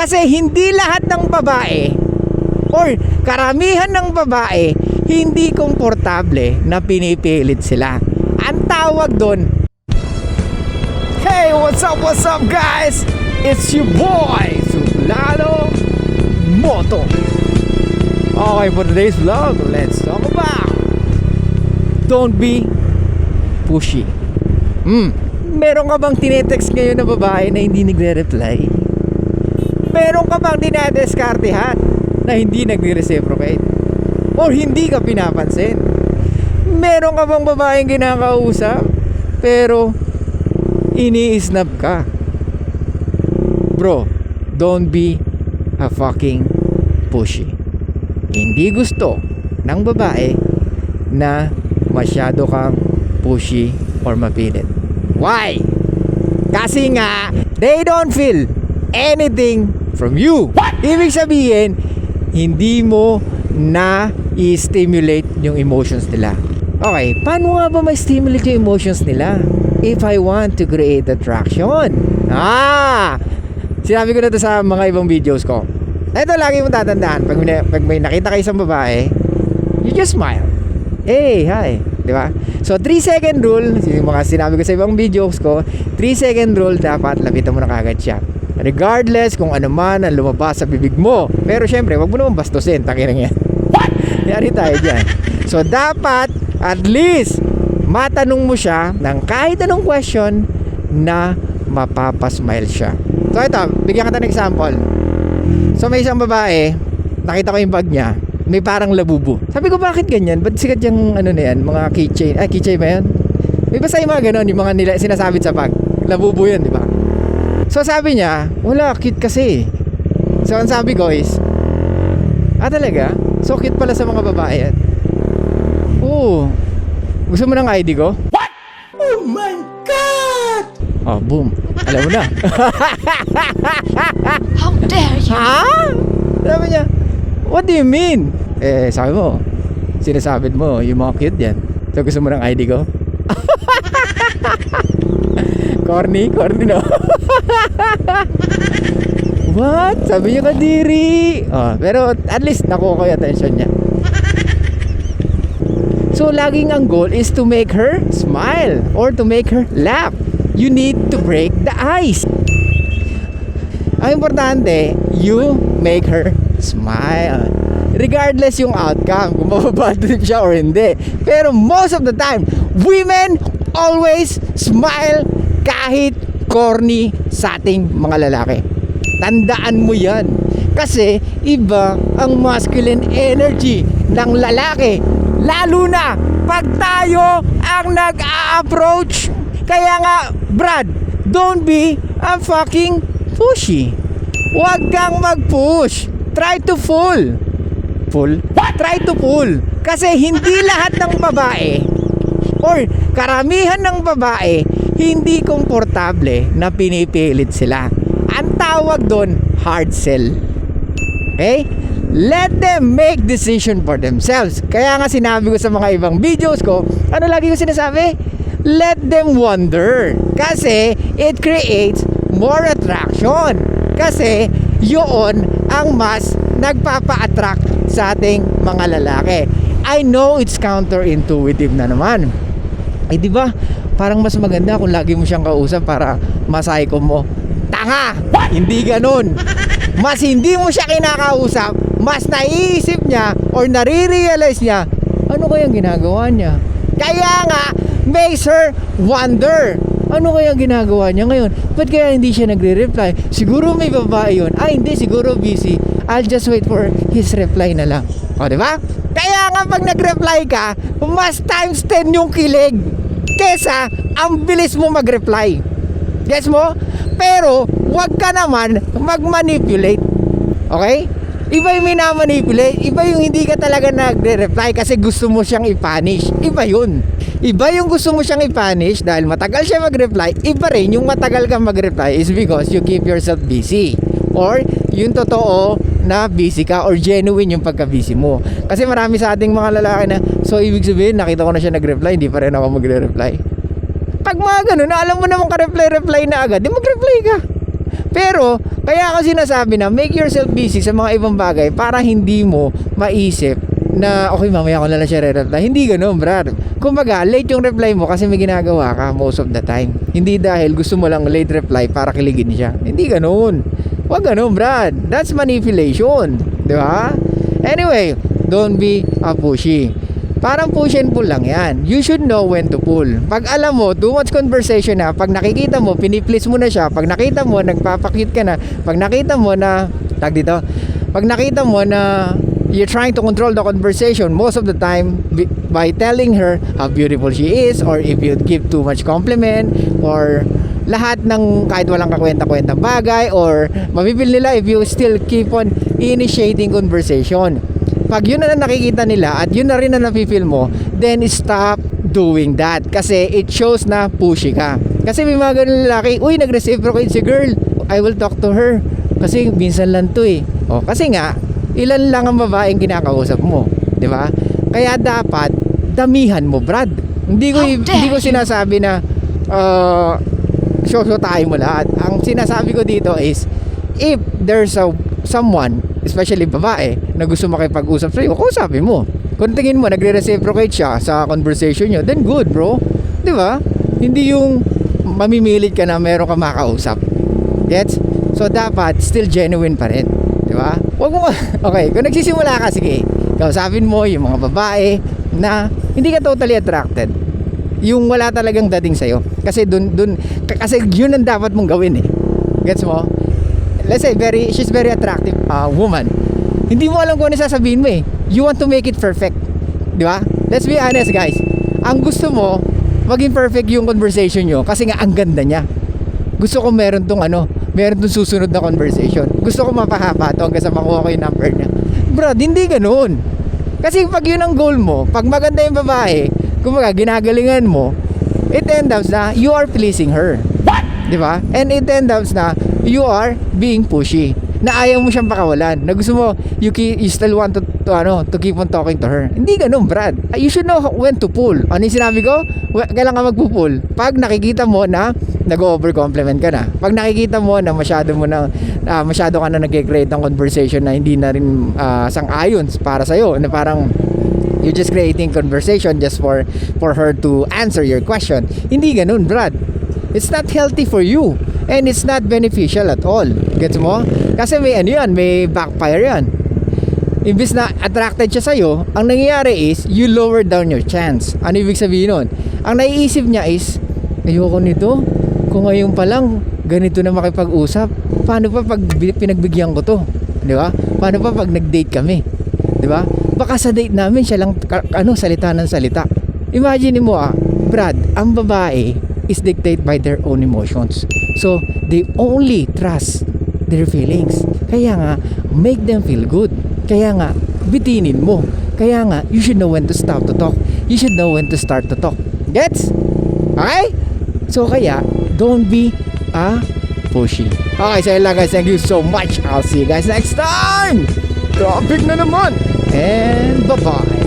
Kasi hindi lahat ng babae or karamihan ng babae hindi komportable na pinipilit sila. Ang tawag doon, hey, what's up guys? It's your boy, Suplado Moto. Okay, for today's vlog, let's talk about don't be pushy. Meron ka bang tinetext ngayon na babae na hindi nagre-reply? Meron ka bang dinadeskartehan na hindi nagre-reciprocate? Or hindi ka pinapansin? Meron ka bang babaeng kinakausap pero ini-snap ka? Bro, don't be a fucking pushy. Hindi gusto ng babae na masyado kang pushy or mapilit. Why? Kasi nga they don't feel anything from you. Ibig sabihin, hindi mo na i-stimulate yung emotions nila. Okay, paano nga ba ma-stimulate yung emotions nila? If I want to create attraction. Sinabi ko na to sa mga ibang videos ko. Ito lagi mong tatandaan. Pag may nakita kayo sa babae, you just smile. Hey, hi. Diba? So 3-second rule, yung mga sinabi ko sa ibang videos ko, 3-second rule, dapat lapitan mo na kagad siya. Regardless kung ano man ang lumabas sa bibig mo. Pero syempre, wag mo naman bastusin. Takinang yan. Yari tayo dyan. So dapat at least matanong mo siya ng kahit anong question na mapapasmile siya. So ito, bigyan kita ng example. So may isang babae, nakita ko yung bag niya, may parang labubo. Sabi ko, bakit ganyan? Ba't sikat yung ano na yan? Mga keychain. Keychain ba yan? May basta yung mga ganon, yung mga nila sinasabit sa bag. Labubo yan, di ba? So sabi niya, wala, cute kasi. So ang sabi ko is, talaga? So cute pala sa mga babae yan. Oo. Gusto mo ng ID ko? What? Oh my God! Oh, boom. Alam mo na. How dare you? Ha? Sabi niya, what do you mean? Sabi mo, sinasabit mo, yung mga cute yan. So gusto mo ng ID ko? Corny no? What? Sabi niya kadiri. Pero at least nakuha ko yung attention niya. So laging ang goal is to make her smile or to make her laugh. You need to break the ice. Ang importante, you make her smile. Regardless yung outcome, kung mababad trip siya or hindi. Pero most of the time, women always smile kahit corny sa ating mga lalaki. Tandaan mo yan. Kasi iba ang masculine energy ng lalaki. Lalo na pag tayo ang nag-a-approach. Kaya nga, Brad, don't be a fucking pushy. Huwag kang mag-push. Try to pull. Pull? Try to pull. Kasi hindi lahat ng babae or karamihan ng babae hindi komportable na pinipilit sila. Ang tawag doon, hard sell. Okay? Let them make decision for themselves. Kaya nga sinabi ko sa mga ibang videos ko, ano lagi ko sinasabi? Let them wonder. Kasi it creates more attraction. Kasi yun ang mas nagpapa-attract sa ating mga lalaki. I know it's counterintuitive na naman. Di ba? Parang mas maganda kung lagi mo siyang kausap para masayko mo. Tanga! Hindi ganun. Mas hindi mo siya kinakausap, mas naiisip niya or nare-realize niya ano kayang ginagawa niya. Kaya nga makes her wonder, ano kayang ginagawa niya ngayon? Ba't kaya hindi siya nagre-reply? Siguro may babae yun. Hindi, siguro busy. I'll just wait for his reply na lang. O, diba? Kaya nga pag nag-reply ka, mas times 10 yung kilig kesa ang bilis mo mag-reply. Guess mo? Pero wag ka naman mag-manipulate. Okay? Iba yung minamanipulate, iba yung hindi ka talaga nagre-reply kasi gusto mo siyang i-punish. Iba yun. Iba yung gusto mo siyang i-punish dahil matagal siya mag-reply. Iba rin yung matagal kang mag-reply is because you keep yourself busy. Or yung totoo na busy ka or genuine yung pagka-busy mo. Kasi marami sa ating mga lalaki na, so ibig sabihin nakita ko na siya nag-reply, hindi pa rin ako magre-reply. Pag mga ganun, alam mo naman ka-reply na agad, di mag-reply ka. Pero, kaya ako sinasabi na make yourself busy sa mga ibang bagay para hindi mo maisip na okay, mamaya ko na lang siya re-reply. Hindi ganun, brad. Kumbaga, late yung reply mo kasi may ginagawa ka most of the time. Hindi dahil gusto mo lang late reply para kiligin siya. Hindi ganun. Wag ganun, brad. That's manipulation. Di ba? Anyway, don't be pushy. Parang push and pull lang yan. You should know when to pull. Pag alam mo, too much conversation na, pag nakikita mo, piniplease mo na siya, pag nakita mo, nagpapakit ka na, pag nakita mo na, pag nakita mo na you're trying to control the conversation most of the time by telling her how beautiful she is, or if you give too much compliment, or lahat ng kahit walang kakwenta-kwenta bagay, or mapipil nila if you still keep on initiating conversation. Pag yun na nakikita nila at yun na rin na napipil mo, then stop doing that. Kasi it shows na pushy ka. Kasi may mga ganun lalaki, uy, nag-reciprocate si girl, I will talk to her. Kasi minsan lang to eh. O, kasi nga, ilan lang ang babaeng kinakausap mo. Di ba? Kaya dapat, damihan mo, brad. Hindi ko sinasabi na, tayo mo lahat. Ang sinasabi ko dito is, if there's someone, especially babae, na gusto makipag-usap sa'yo, kausapin mo. Kung tingin mo nagre-reciprocate siya sa conversation nyo, then good, bro. Di ba? Hindi yung mamimilit ka na meron ka makausap. Gets? So dapat still genuine pa rin. Di ba? Wag mo okay, kung nagsisimula ka, sige, kausapin mo yung mga babae na hindi ka totally attracted. Yung wala talagang dating sa'yo. Kasi kasi yun ang dapat mong gawin eh. Gets mo? Let's say she's very attractive woman. Hindi mo alam kung ano sasabihin mo eh. You want to make it perfect. Di ba? Let's be honest, guys. Ang gusto mo, maging perfect yung conversation nyo kasi nga ang ganda niya. Gusto ko meron tong susunod na conversation. Gusto ko mapahaba to hanggang sa makuha ko yung number niya. Bro, hindi ganun. Kasi pag yun ang goal mo, pag maganda yung babae, kumbaga ginagalingan mo, it ends up na you are pleasing her. Di ba? And it ends up na you are being pushy. Na ayaw mo siyang pakawalan. Na gusto mo, you still want to keep on talking to her. Hindi ganun, Brad. You should know when to pull. Ano yung sinabi ko? Kailan ka magpupull? Pag nakikita mo na nag-over-compliment ka na. Pag nakikita mo na masyado ka na nag-create ng conversation na hindi na rin sang-ayon para sa'yo. Na parang you're just creating conversation just for her to answer your question. Hindi ganun, Brad. It's not healthy for you. And it's not beneficial at all. Gets mo? Kasi may backfire yan. Imbis na attracted siya sa'yo, ang nangyayari is, you lower down your chance. Ano ibig sabihin nun? Ang naiisip niya is, ayoko nito. Kung ngayon pa lang, ganito na makipag-usap. Paano pa pag pinagbigyan ko to? Di ba? Paano pa pag nag-date kami? Di ba? Baka sa date namin, siya lang salita ng salita. Imagine mo Brad, ang babae is dictated by their own emotions. So, they only trust their feelings. Kaya nga, make them feel good. Kaya nga, bitinin mo. Kaya nga, you should know when to stop to talk. You should know when to start to talk. Gets? Okay? So, kaya, don't be pushy. Okay, so yun lang guys. Thank you so much. I'll see you guys next time. Topic na naman. And bye-bye.